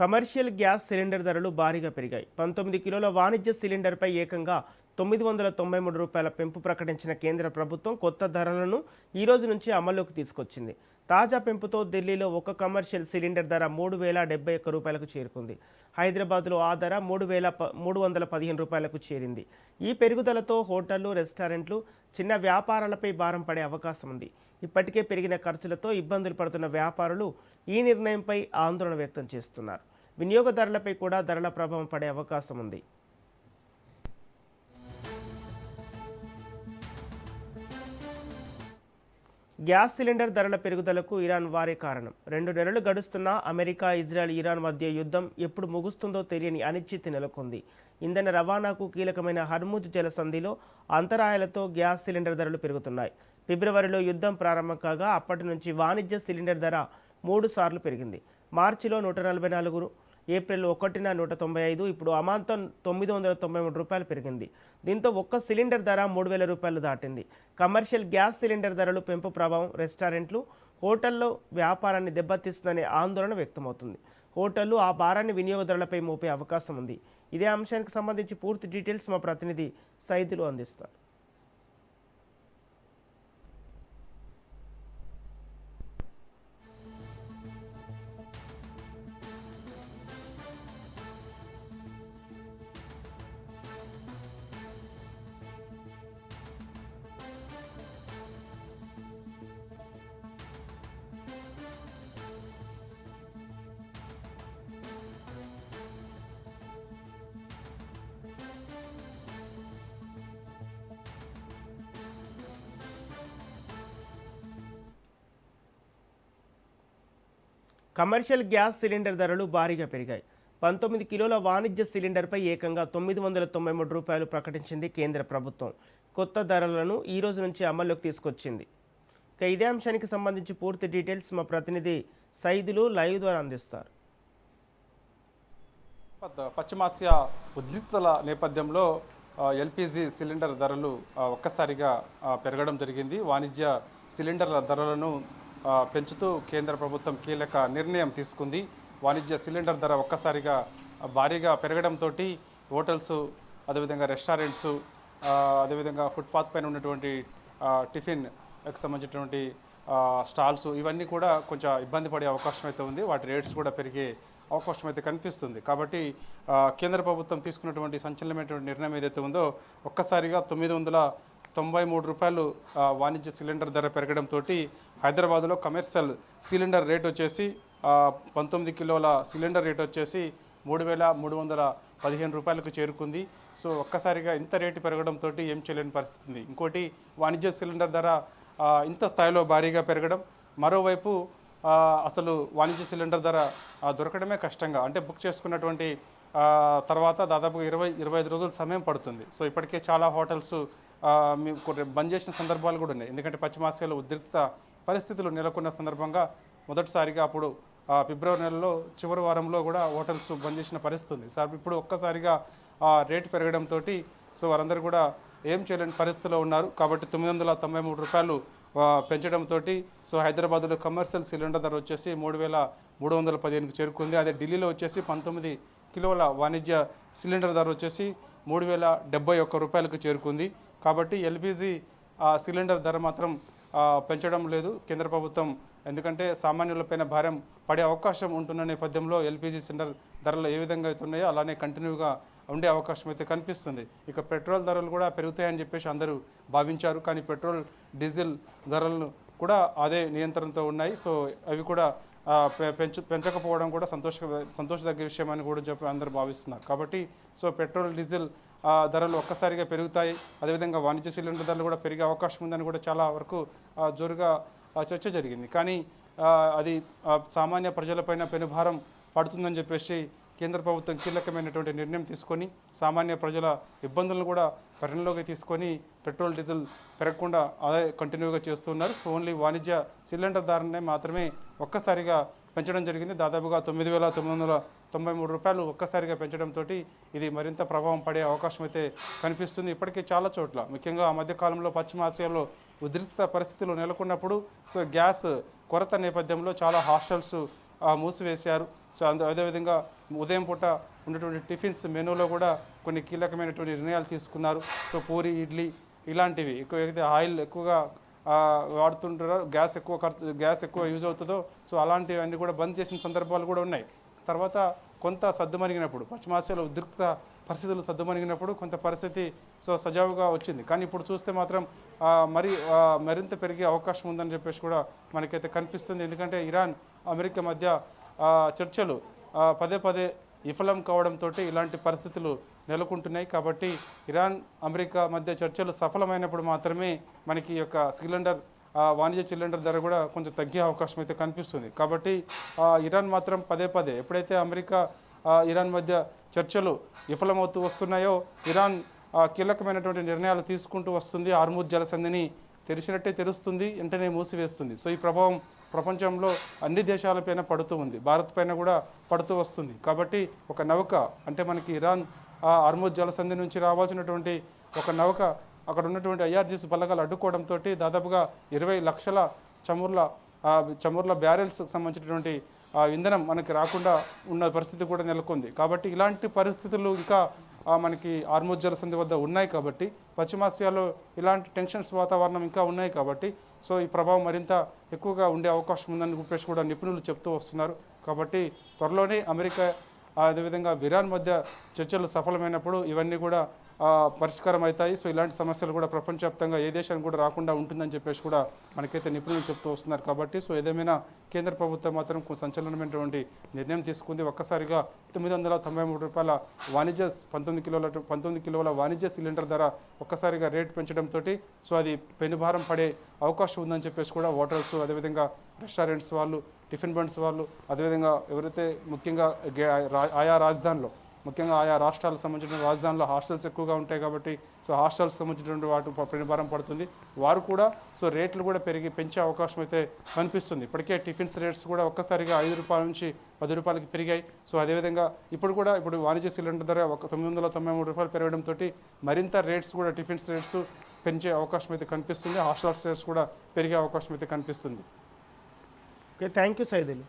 Commercial gas cylinder ధరలు భారీగా పెరిగాయి. 19 కిలోల వాణిజ్య సిలిండర్పై ఏకంగా రూ. 993 పెంపు ప్రకటించిన కేంద్ర ప్రభుత్వం కొత్త ధరలను ఈ రోజు నుంచి అమల్లోకి తీసుకొచ్చింది. తాజా పెంపుతో ఢిల్లీలో ఒక కమర్షియల్ సిలిండర్ ధర రూ. 3,071 చేరుకుంది. హైదరాబాద్లో ఆ ధర రూ. 3,315 చేరింది. ఈ పెరుగుదలతో హోటళ్లు, రెస్టారెంట్లు, చిన్న వ్యాపారాలపై భారం పడే అవకాశం ఉంది. ఇప్పటికే పెరిగిన ఖర్చులతో ఇబ్బందులు పడుతున్న వ్యాపారులు ఈ నిర్ణయంపై ఆందోళన వ్యక్తం చేస్తున్నారు. వినియోగదారులపై కూడా ధరల ప్రభావం పడే అవకాశం ఉంది. గ్యాస్ సిలిండర్ ధరల పెరుగుదలకు ఇరాన్ వారే కారణం. 2 నెలలు గడుస్తున్నా అమెరికా, ఇజ్రాయెల్, ఇరాన్ మధ్య యుద్ధం ఎప్పుడు ముగుస్తుందో తెలియని అనిశ్చితి నెలకొంది. ఇంధన రవాణాకు కీలకమైన హర్ముజ్ జలసంధిలో అంతరాయాలతో గ్యాస్ సిలిండర్ ధరలు పెరుగుతున్నాయి. ఫిబ్రవరిలో యుద్ధం ప్రారంభం కాగా అప్పటి నుంచి వాణిజ్య సిలిండర్ ధర 3 సార్లు పెరిగింది. మార్చిలో 144, ఏప్రిల్ 1న 195, ఇప్పుడు అమాంతం రూ. 993 పెరిగింది. దీంతో ఒక్క సిలిండర్ ధర రూ. 3,000 దాటింది. కమర్షియల్ గ్యాస్ సిలిండర్ ధరలు పెంపు ప్రభావం రెస్టారెంట్లు, హోటల్లో వ్యాపారాన్ని దెబ్బతీస్తుందనే ఆందోళన వ్యక్తమవుతుంది. హోటళ్లు ఆ భారాన్ని వినియోగదారులపై మోపే అవకాశం ఉంది. ఇదే అంశానికి సంబంధించి పూర్తి డీటెయిల్స్ మా ప్రతినిధి సైదులు అందిస్తారు. కమర్షియల్ గ్యాస్ సిలిండర్ ధరలు భారీగా పెరిగాయి. 19 కిలోల వాణిజ్య సిలిండర్పై ఏకంగా రూ. 993 ప్రకటించింది కేంద్ర ప్రభుత్వం. కొత్త ధరలను ఈ రోజు నుంచి అమల్లోకి తీసుకొచ్చింది. ఇదే అంశానికి సంబంధించి పూర్తి డీటెయిల్స్ మా ప్రతినిధి సైదులు లైవ్ ద్వారా అందిస్తారు. పశ్చిమాసియా ఉద్రిక్తల నేపథ్యంలో ఎల్పిజి సిలిండర్ ధరలు ఒక్కసారిగా పెరగడం జరిగింది. వాణిజ్య సిలిండర్ల ధరలను పెంచుతూ కేంద్ర ప్రభుత్వం కీలక నిర్ణయం తీసుకుంది. వాణిజ్య సిలిండర్ ధర ఒక్కసారిగా భారీగా పెరగడంతో హోటల్స్, అదేవిధంగా రెస్టారెంట్స్, అదేవిధంగా ఫుట్పాత్ పైన ఉన్నటువంటి టిఫిన్కి సంబంధించినటువంటి స్టాల్స్ ఇవన్నీ కూడా కొంచెం ఇబ్బంది పడే అవకాశం అయితే ఉంది. వాటి రేట్స్ కూడా పెరిగే అవకాశం అయితే కనిపిస్తుంది. కాబట్టి కేంద్ర ప్రభుత్వం తీసుకున్నటువంటి సంచలనమైనటువంటి నిర్ణయం ఏదైతే ఉందో ఒక్కసారిగా రూ. 993 వాణిజ్య సిలిండర్ ధర పెరగడంతో హైదరాబాద్లో కమర్షియల్ సిలిండర్ రేట్ వచ్చేసి 19 కిలోల సిలిండర్ రేట్ వచ్చేసి రూ. 3,315 చేరుకుంది. సో ఒక్కసారిగా ఇంత రేటు పెరగడంతో ఏం చేయలేని పరిస్థితి ఉంది. ఇంకోటి వాణిజ్య సిలిండర్ ధర ఇంత స్థాయిలో భారీగా పెరగడం, మరోవైపు అసలు వాణిజ్య సిలిండర్ ధర దొరకడమే కష్టంగా, అంటే బుక్ చేసుకున్నటువంటి తర్వాత దాదాపు 20-25 రోజుల సమయం పడుతుంది. సో ఇప్పటికే చాలా హోటల్స్ బంద్ చేసిన సందర్భాలు కూడా ఉన్నాయి. ఎందుకంటే పశ్చిమాసియాలో ఉద్రిక్త పరిస్థితులు నెలకొన్న సందర్భంగా మొదటిసారిగా అప్పుడు ఫిబ్రవరి నెలలో చివరి వారంలో కూడా హోటల్స్ బంద్ చేసిన పరిస్థితి ఉంది. సార్ ఇప్పుడు ఒక్కసారిగా రేటు పెరగడంతో సో వారందరూ కూడా ఏం చేయలేని పరిస్థితిలో ఉన్నారు. కాబట్టి రూ. 993 పెంచడంతో సో హైదరాబాద్లో కమర్షియల్ సిలిండర్ ధర వచ్చేసి 3,315 చేరుకుంది. అదే ఢిల్లీలో వచ్చేసి 19 కిలోల వాణిజ్య సిలిండర్ ధర వచ్చేసి రూ. 3,071 చేరుకుంది. కాబట్టి ఎల్పిజి సిలిండర్ ధర మాత్రం పెంచడం లేదు కేంద్ర ప్రభుత్వం. ఎందుకంటే సామాన్యులపైన భారం పడే అవకాశం ఉంటున్న నేపథ్యంలో ఎల్పిజి సిలిండర్ ధరలు ఏ విధంగా అయితే ఉన్నాయో అలానే కంటిన్యూగా ఉండే అవకాశం అయితే కనిపిస్తుంది. ఇక పెట్రోల్ ధరలు కూడా పెరుగుతాయని చెప్పేసి అందరూ భావించారు. కానీ పెట్రోల్, డీజిల్ ధరలను కూడా అదే నియంత్రణతో ఉన్నాయి. సో అవి కూడా పెంచకపోవడం కూడా సంతోషదగ్గ విషయం అని కూడా చెప్పి అందరూ భావిస్తున్నారు. కాబట్టి సో పెట్రోల్, డీజిల్ ధరలు ఒక్కసారిగా పెరుగుతాయి. అదేవిధంగా వాణిజ్య సిలిండర్ ధరలు కూడా పెరిగే అవకాశం ఉందని కూడా చాలా వరకు జోరుగా చర్చ జరిగింది. కానీ అది సామాన్య ప్రజలపైన పెనుభారం పడుతుందని చెప్పేసి కేంద్ర ప్రభుత్వం కీలకమైనటువంటి నిర్ణయం తీసుకొని సామాన్య ప్రజల ఇబ్బందులను కూడా పరిగణలోకి తీసుకొని పెట్రోల్, డీజిల్ పెరగకుండా అదే కంటిన్యూగా చేస్తున్నారు. సో ఓన్లీ వాణిజ్య సిలిండర్ ధరనే మాత్రమే ఒక్కసారిగా పెంచడం జరిగింది. దాదాపుగా రూ. 9,993 ఒక్కసారిగా పెంచడంతో ఇది మరింత ప్రభావం పడే అవకాశం అయితే కనిపిస్తుంది. ఇప్పటికే చాలా చోట్ల, ముఖ్యంగా ఆ మధ్యకాలంలో పశ్చిమాసియాలో ఉద్రిక్త పరిస్థితులు నెలకొన్నప్పుడు సో గ్యాస్ కొరత నేపథ్యంలో చాలా హాస్టల్స్ మూసివేశారు. సో అదేవిధంగా ఉదయం పూట ఉన్నటువంటి టిఫిన్స్ మెనూలో కూడా కొన్ని కీలకమైనటువంటి నిర్ణయాలు తీసుకున్నారు. సో పూరి, ఇడ్లీ ఇలాంటివి ఎక్కువైతే ఆయిల్ ఎక్కువగా వాడుతుంటారో, గ్యాస్ ఎక్కువ యూజ్ అవుతుందో, సో అలాంటివన్నీ కూడా బంద్ చేసిన సందర్భాలు కూడా ఉన్నాయి. తర్వాత కొంత సద్దుమణిగినప్పుడు, పశ్చిమాసియాలో ఉద్రిక్త పరిస్థితులు సద్దుమణిగినప్పుడు కొంత పరిస్థితి సజావుగా వచ్చింది. కానీ ఇప్పుడు చూస్తే మాత్రం మరింత పెరిగే అవకాశం ఉందని చెప్పేసి కూడా మనకైతే కనిపిస్తుంది. ఎందుకంటే ఇరాన్, అమెరికా మధ్య చర్చలు పదే పదే విఫలం కావడంతో ఇలాంటి పరిస్థితులు నెలకొంటున్నాయి. కాబట్టి ఇరాన్, అమెరికా మధ్య చర్చలు సఫలమైనప్పుడు మాత్రమే మనకి ఈ యొక్క వాణిజ్య సిలిండర్ ధర కూడా కొంచెం తగ్గే అవకాశం అయితే కనిపిస్తుంది. కాబట్టి ఇరాన్ మాత్రం పదే ఎప్పుడైతే అమెరికా, ఇరాన్ మధ్య చర్చలు విఫలమవుతూ వస్తున్నాయో, ఇరాన్ కీలకమైనటువంటి నిర్ణయాలు తీసుకుంటూ వస్తుంది. హార్ముజ్ జలసంధిని తెరిచినట్టే తెరుస్తుంది, వెంటనే మూసివేస్తుంది. సో ఈ ప్రభావం ప్రపంచంలో అన్ని దేశాలపైన పడుతూ ఉంది, భారత్ పైన కూడా పడుతూ వస్తుంది. కాబట్టి ఒక నౌక అంటే మనకి ఇరాన్ హార్ముజ్ జలసంధి నుంచి రావాల్సినటువంటి ఒక నౌక అక్కడ ఉన్నటువంటి IRGC బలగాలు అడ్డుకోవడంతో దాదాపుగా 20 లక్షల చముర్ల బ్యారెల్స్కి సంబంధించినటువంటి ఇంధనం మనకి రాకుండా ఉన్న పరిస్థితి కూడా నెలకొంది. కాబట్టి ఇలాంటి పరిస్థితులు ఇంకా మనకి హార్ముజ్ జలసంధి వద్ద ఉన్నాయి. కాబట్టి పశ్చిమాసియాలో ఇలాంటి టెన్షన్స్ వాతావరణం ఇంకా ఉన్నాయి. కాబట్టి సో ఈ ప్రభావం మరింత ఎక్కువగా ఉండే అవకాశం ఉందని చెప్పేసి కూడా నిపుణులు చెప్తూ వస్తున్నారు. కాబట్టి త్వరలోనే అమెరికా అదేవిధంగా ఇరాన్ మధ్య చర్చలు సఫలమైనప్పుడు ఇవన్నీ కూడా పరిష్కారం అవుతాయి. సో ఇలాంటి సమస్యలు కూడా ప్రపంచవ్యాప్తంగా ఏ దేశానికి కూడా రాకుండా ఉంటుందని చెప్పేసి కూడా మనకైతే నిపుణులు చెప్తూ వస్తున్నారు. కాబట్టి సో ఏదేమైనా కేంద్ర ప్రభుత్వం మాత్రం సంచలనమైనటువంటి నిర్ణయం తీసుకుంది. ఒక్కసారిగా 993 రూపాయల 19 కిలోల వాణిజ్య సిలిండర్ ధర ఒక్కసారిగా రేట్ పెంచడంతో సో అది పెనుభారం పడే అవకాశం ఉందని చెప్పేసి కూడా హోటల్స్, అదేవిధంగా రెస్టారెంట్స్ వాళ్ళు, టిఫిన్ బండ్స్ వాళ్ళు, అదేవిధంగా ఎవరైతే ముఖ్యంగా ఆయా రాజధానిలో, ముఖ్యంగా ఆయా రాష్ట్రాలకు సంబంధించిన రాజధానిలో హాస్టల్స్ ఎక్కువగా ఉంటాయి. కాబట్టి సో హాస్టల్స్ సంబంధించినటువంటి వాటి పెనుభారం పడుతుంది. వారు కూడా సో రేట్లు కూడా పెంచే అవకాశం అయితే కనిపిస్తుంది. ఇప్పటికే టిఫిన్స్ రేట్స్ కూడా ఒక్కసారిగా 5 రూపాయల నుంచి 10 రూపాయలకి పెరిగాయి. సో అదేవిధంగా ఇప్పుడు వాణిజ్య సిలిండర్ ధర 993 రూపాయలు పెరగడంతో మరింత రేట్స్ కూడా టిఫిన్స్ రేట్స్ పెంచే అవకాశం అయితే కనిపిస్తుంది. హాస్టల్ రేట్స్ కూడా పెరిగే అవకాశం అయితే కనిపిస్తుంది. Okay, thank you Saidulu.